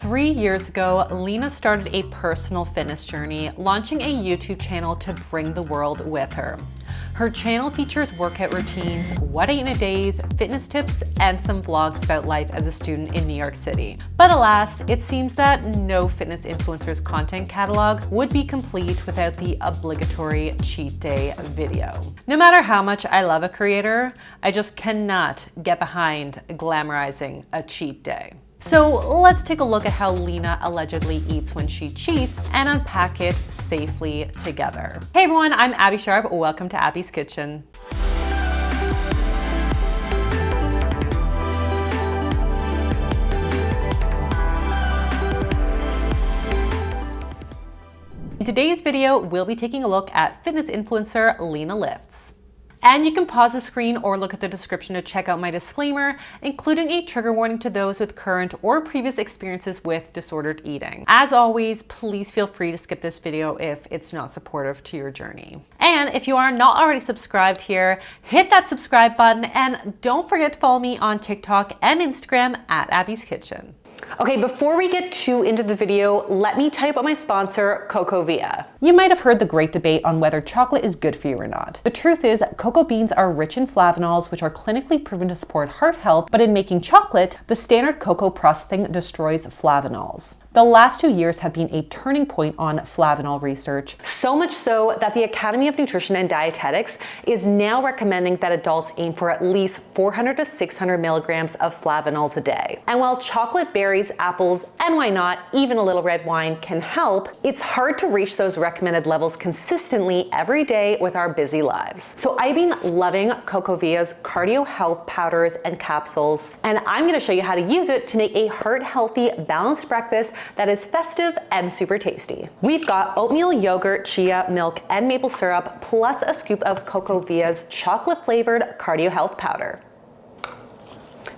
3 years ago, Lena started a personal fitness journey, launching a YouTube channel to bring the world with her. Her channel features workout routines, what I eat in a days, fitness tips, and some vlogs about life as a student in New York City. But alas, it seems that no fitness influencer's content catalog would be complete without the obligatory cheat day video. No matter how much I love a creator, I just cannot get behind glamorizing a cheat day. So let's take a look at how Lena allegedly eats when she cheats and unpack it safely together. Hey everyone, I'm Abbey Sharp. Welcome to Abby's Kitchen. In today's video, we'll be taking a look at fitness influencer Lena Lifts. And you can pause the screen or look at the description to check out my disclaimer, including a trigger warning to those with current or previous experiences with disordered eating. As always, please feel free to skip this video if it's not supportive to your journey. And if you are not already subscribed here, hit that subscribe button and don't forget to follow me on TikTok and Instagram at Abby's Kitchen. Okay, before we get too into the video, let me tell you about my sponsor, CocoVia. You might have heard the great debate on whether chocolate is good for you or not. The truth is, cocoa beans are rich in flavanols, which are clinically proven to support heart health, but in making chocolate, the standard cocoa processing destroys flavanols. The last 2 years have been a turning point on flavanol research, so much so that the Academy of Nutrition and Dietetics is now recommending that adults aim for at least 400 to 600 milligrams of flavanols a day. And while chocolate, berries, apples, and why not, even a little red wine can help, it's hard to reach those recommended levels consistently every day with our busy lives. So I've been loving CocoVia's cardio health powders and capsules, and I'm gonna show you how to use it to make a heart-healthy, balanced breakfast that is festive and super tasty. We've got oatmeal, yogurt, chia, milk, and maple syrup, plus a scoop of CocoVia's chocolate-flavored cardio health powder.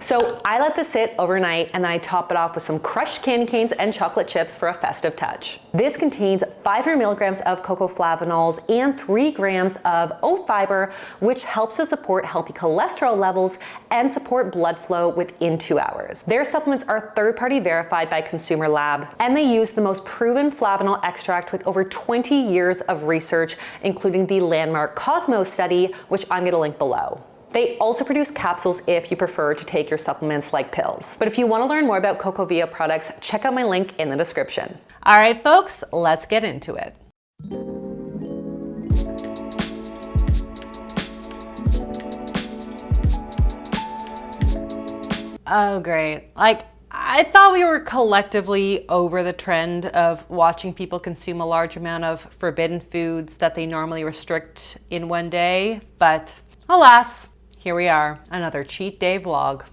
So I let this sit overnight and then I top it off with some crushed candy canes and chocolate chips for a festive touch. This contains 500 milligrams of cocoa flavanols and 3 grams of oat fiber, which helps to support healthy cholesterol levels and support blood flow within 2 hours. Their supplements are third-party verified by Consumer Lab, and they use the most proven flavanol extract with over 20 years of research, including the landmark Cosmos study, which I'm gonna link below. They also produce capsules if you prefer to take your supplements like pills. But if you want to learn more about CocoVia products, check out my link in the description. All right, folks, let's get into it. Oh, great. I thought we were collectively over the trend of watching people consume a large amount of forbidden foods that they normally restrict in one day, but alas, here we are, another cheat day vlog.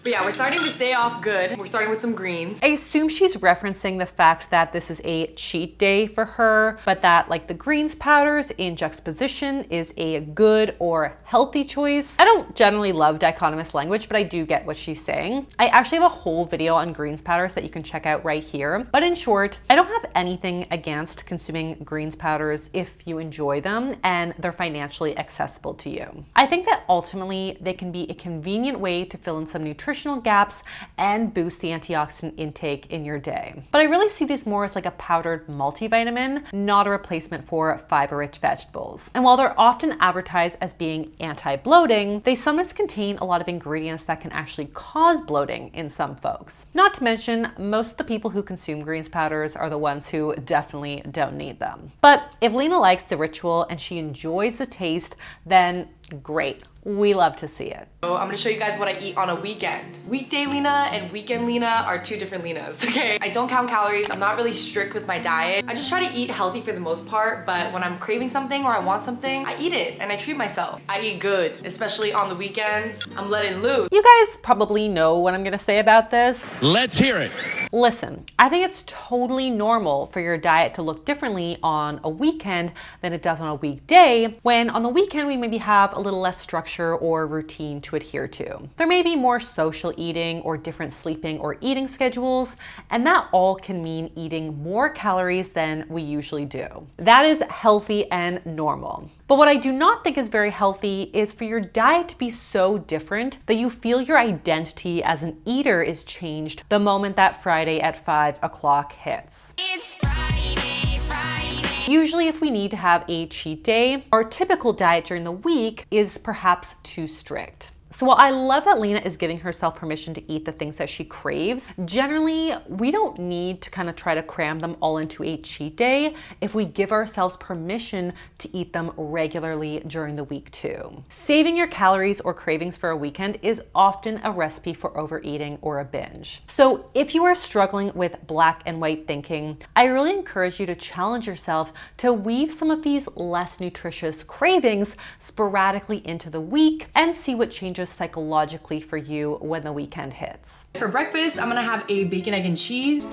But yeah, we're starting this day off good. We're starting with some greens. I assume she's referencing the fact that this is a cheat day for her, but that like the greens powders in juxtaposition is a good or healthy choice. I don't generally love dichotomous language, but I do get what she's saying. I actually have a whole video on greens powders that you can check out right here. But in short, I don't have anything against consuming greens powders if you enjoy them and they're financially accessible to you. I think that ultimately they can be a convenient way to fill in some nutritional gaps and boost the antioxidant intake in your day. But I really see these more as like a powdered multivitamin, not a replacement for fiber-rich vegetables. And while they're often advertised as being anti-bloating, they sometimes contain a lot of ingredients that can actually cause bloating in some folks. Not to mention, most of the people who consume greens powders are the ones who definitely don't need them. But if Lena likes the ritual and she enjoys the taste, then great. We love to see it. So I'm gonna show you guys what I eat on a weekend. Weekday Lena and weekend Lena are two different Lenas, okay? I don't count calories. I'm not really strict with my diet. I just try to eat healthy for the most part, but when I'm craving something or I want something, I eat it and I treat myself. I eat good, especially on the weekends. I'm letting loose. You guys probably know what I'm gonna say about this. Let's hear it. Listen, I think it's totally normal for your diet to look differently on a weekend than it does on a weekday, when on the weekend we maybe have a little less structure or routine to adhere to. There may be more social eating or different sleeping or eating schedules, and that all can mean eating more calories than we usually do. That is healthy and normal. But what I do not think is very healthy is for your diet to be so different that you feel your identity as an eater is changed the moment that Friday at 5 o'clock hits. It's Friday, Friday. Usually if we need to have a cheat day, our typical diet during the week is perhaps too strict. So while I love that Lena is giving herself permission to eat the things that she craves, generally we don't need to kind of try to cram them all into a cheat day if we give ourselves permission to eat them regularly during the week too. Saving your calories or cravings for a weekend is often a recipe for overeating or a binge. So if you are struggling with black and white thinking, I really encourage you to challenge yourself to weave some of these less nutritious cravings sporadically into the week and see what changes psychologically for you when the weekend hits. For breakfast, I'm gonna have a bacon, egg, and cheese.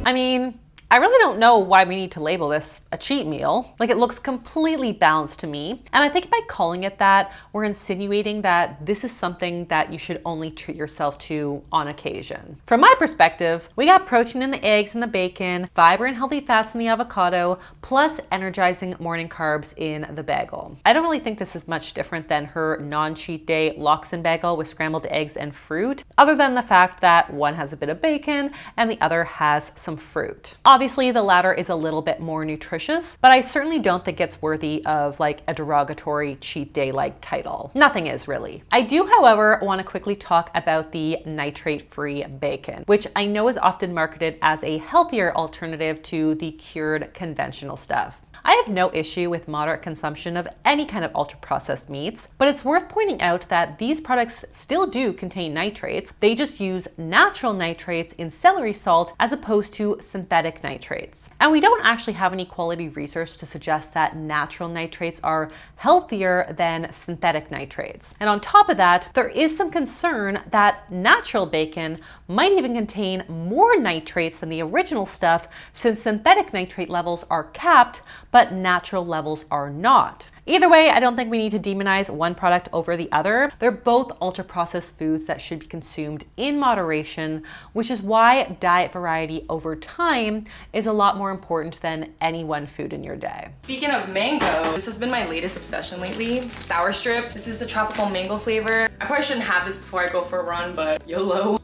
I mean, I really don't know why we need to label this a cheat meal. Like, it looks completely balanced to me. And I think by calling it that, we're insinuating that this is something that you should only treat yourself to on occasion. From my perspective, we got protein in the eggs and the bacon, fiber and healthy fats in the avocado, plus energizing morning carbs in the bagel. I don't really think this is much different than her non-cheat day lox-in bagel with scrambled eggs and fruit, other than the fact that one has a bit of bacon and the other has some fruit. Obviously, the latter is a little bit more nutritious, but I certainly don't think it's worthy of like a derogatory cheat day-like title. Nothing is really. I do, however, want to quickly talk about the nitrate-free bacon, which I know is often marketed as a healthier alternative to the cured conventional stuff. I have no issue with moderate consumption of any kind of ultra-processed meats, but it's worth pointing out that these products still do contain nitrates. They just use natural nitrates in celery salt as opposed to synthetic nitrates. And we don't actually have any quality research to suggest that natural nitrates are healthier than synthetic nitrates. And on top of that, there is some concern that natural bacon might even contain more nitrates than the original stuff, since synthetic nitrate levels are capped, but natural levels are not. Either way, I don't think we need to demonize one product over the other. They're both ultra-processed foods that should be consumed in moderation, which is why diet variety over time is a lot more important than any one food in your day. Speaking of mango, this has been my latest obsession lately. Sour strip. This is the tropical mango flavor. I probably shouldn't have this before I go for a run, but YOLO.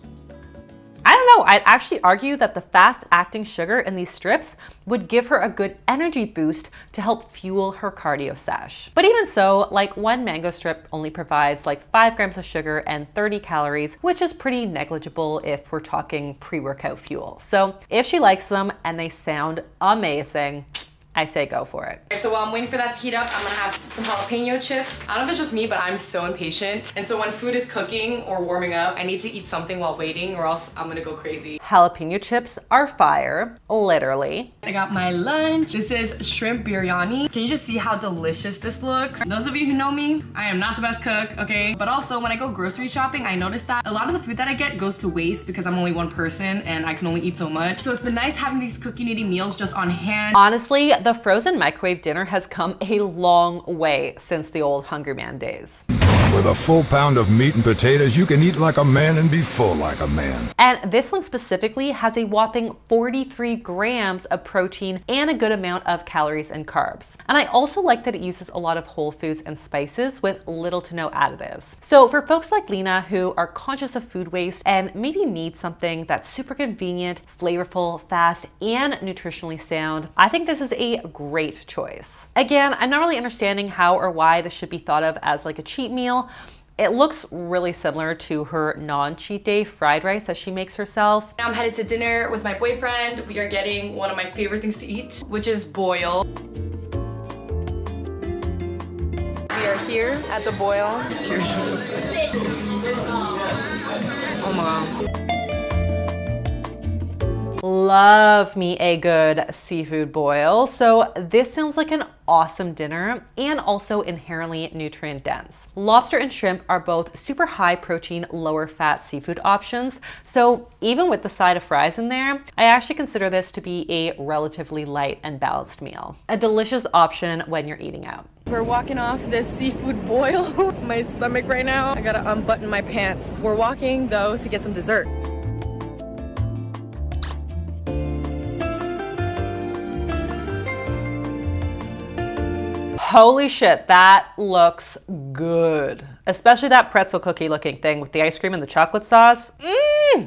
I don't know, I'd actually argue that the fast-acting sugar in these strips would give her a good energy boost to help fuel her cardio sesh. But even so, like, one mango strip only provides like 5 grams of sugar and 30 calories, which is pretty negligible if we're talking pre-workout fuel. So if she likes them and they sound amazing, I say go for it. So while I'm waiting for that to heat up, I'm gonna have some jalapeno chips. I don't know if it's just me, but I'm so impatient. And so when food is cooking or warming up, I need to eat something while waiting or else I'm gonna go crazy. Jalapeno chips are fire, literally. I got my lunch. This is shrimp biryani. Can you just see how delicious this looks? Those of you who know me, I am not the best cook, okay? But also when I go grocery shopping, I notice that a lot of the food that I get goes to waste because I'm only one person and I can only eat so much. So it's been nice having these cooking eating meals just on hand. Honestly, the frozen microwave dinner has come a long way since the old Hungry Man days. With a full pound of meat and potatoes, you can eat like a man and be full like a man. And this one specifically has a whopping 43 grams of protein and a good amount of calories and carbs. And I also like that it uses a lot of whole foods and spices with little to no additives. So for folks like Lena who are conscious of food waste and maybe need something that's super convenient, flavorful, fast, and nutritionally sound, I think this is a great choice. Again, I'm not really understanding how or why this should be thought of as like a cheat meal. It looks really similar to her non-cheat day fried rice that she makes herself. Now I'm headed to dinner with my boyfriend. We are getting one of my favorite things to eat, which is boil. We are here at the boil. Cheers. Oh my God. love me a good seafood boil, so this sounds like an awesome dinner and also inherently nutrient dense. Lobster and shrimp are both super high protein, lower fat seafood options, so even with the side of fries in there, I actually consider this to be a relatively light and balanced meal. A delicious option when you're eating out. We're walking off this seafood boil. My stomach right now. I gotta unbutton my pants. We're walking though to get some dessert. Holy shit, that looks good. Especially that pretzel cookie looking thing with the ice cream and the chocolate sauce.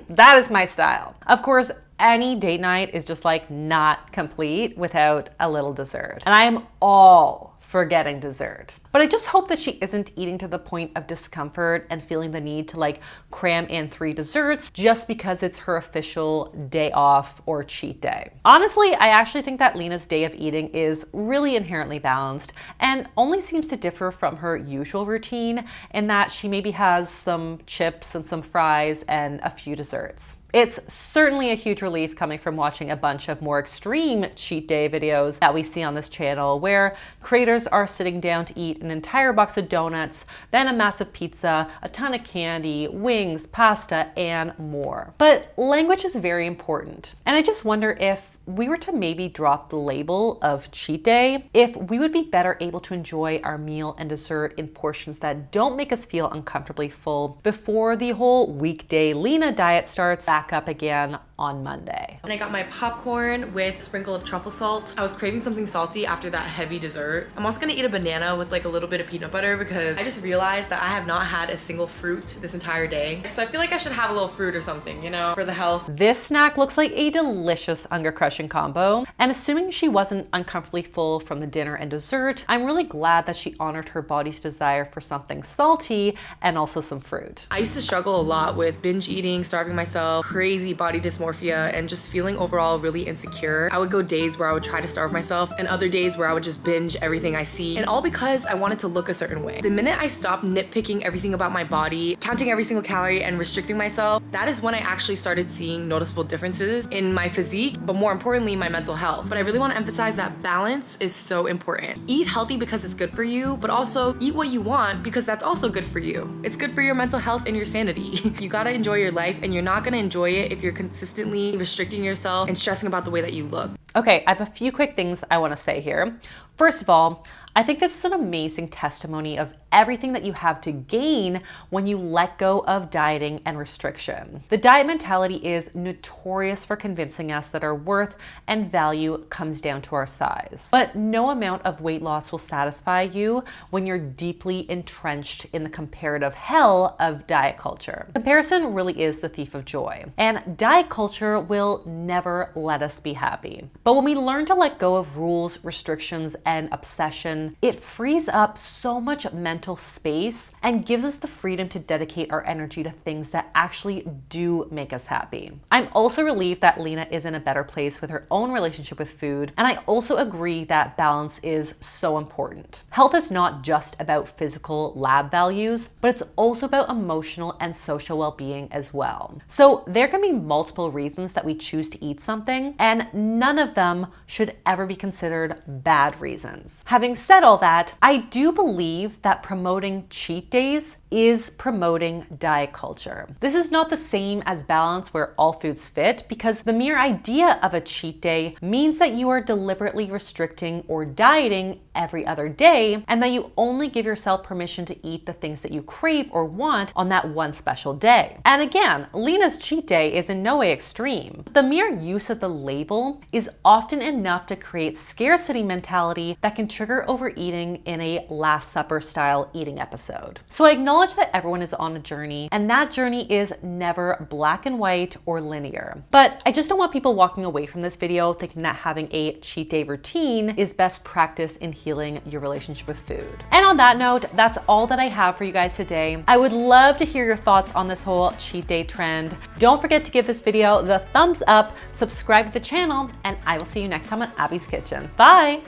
That is my style. Of course, any date night is just like not complete without a little dessert. And I am all for getting dessert. But I just hope that she isn't eating to the point of discomfort and feeling the need to like cram in 3 desserts just because it's her official day off or cheat day. Honestly, I actually think that Lena's day of eating is really inherently balanced and only seems to differ from her usual routine in that she maybe has some chips and some fries and a few desserts. It's certainly a huge relief coming from watching a bunch of more extreme cheat day videos that we see on this channel where creators are sitting down to eat an entire box of donuts, then a massive pizza, a ton of candy, wings, pasta, and more. But language is very important. And I just wonder if we were to maybe drop the label of cheat day, if we would be better able to enjoy our meal and dessert in portions that don't make us feel uncomfortably full before the whole weekday Lena diet starts back up again on Monday. And I got my popcorn with a sprinkle of truffle salt. I was craving something salty after that heavy dessert. I'm also gonna eat a banana with like a little bit of peanut butter because I just realized that I have not had a single fruit this entire day. So I feel like I should have a little fruit or something, you know, for the health. This snack looks like a delicious hunger crushing combo. And assuming she wasn't uncomfortably full from the dinner and dessert, I'm really glad that she honored her body's desire for something salty and also some fruit. I used to struggle a lot with binge eating, starving myself, crazy body dysmorphia, and just feeling overall really insecure. I would go days where I would try to starve myself and other days where I would just binge everything I see, and all because I wanted to look a certain way. The minute I stopped nitpicking everything about my body, counting every single calorie and restricting myself, that is when I actually started seeing noticeable differences in my physique, but more importantly, my mental health. But I really want to emphasize that balance is so important. Eat healthy because it's good for you, but also eat what you want because that's also good for you. It's good for your mental health and your sanity. You gotta enjoy your life, and you're not gonna enjoy it if you're consistently restricting yourself and stressing about the way that you look. Okay, I have a few quick things I want to say here. First of all, I think this is an amazing testimony of everything that you have to gain when you let go of dieting and restriction. The diet mentality is notorious for convincing us that our worth and value comes down to our size. But no amount of weight loss will satisfy you when you're deeply entrenched in the comparative hell of diet culture. Comparison really is the thief of joy, and diet culture will never let us be happy. But when we learn to let go of rules, restrictions, and obsession, it frees up so much mental space and gives us the freedom to dedicate our energy to things that actually do make us happy. I'm also relieved that Lena is in a better place with her own relationship with food, and I also agree that balance is so important. Health is not just about physical lab values, but it's also about emotional and social well-being as well. So there can be multiple reasons that we choose to eat something, and none of them should ever be considered bad reasons. Having said all that, I do believe that promoting cheat days is promoting diet culture. This is not the same as balance where all foods fit, because the mere idea of a cheat day means that you are deliberately restricting or dieting every other day, and that you only give yourself permission to eat the things that you crave or want on that one special day. And again, Lena's cheat day is in no way extreme. The mere use of the label is often enough to create scarcity mentality that can trigger overeating in a Last Supper style eating episode. So I acknowledge that everyone is on a journey, and that journey is never black and white or linear. But I just don't want people walking away from this video thinking that having a cheat day routine is best practice in healing your relationship with food. And on that note, that's all that I have for you guys today. I would love to hear your thoughts on this whole cheat day trend. Don't forget to give this video the thumbs up, subscribe to the channel, and I will see you next time on Abby's Kitchen. Bye!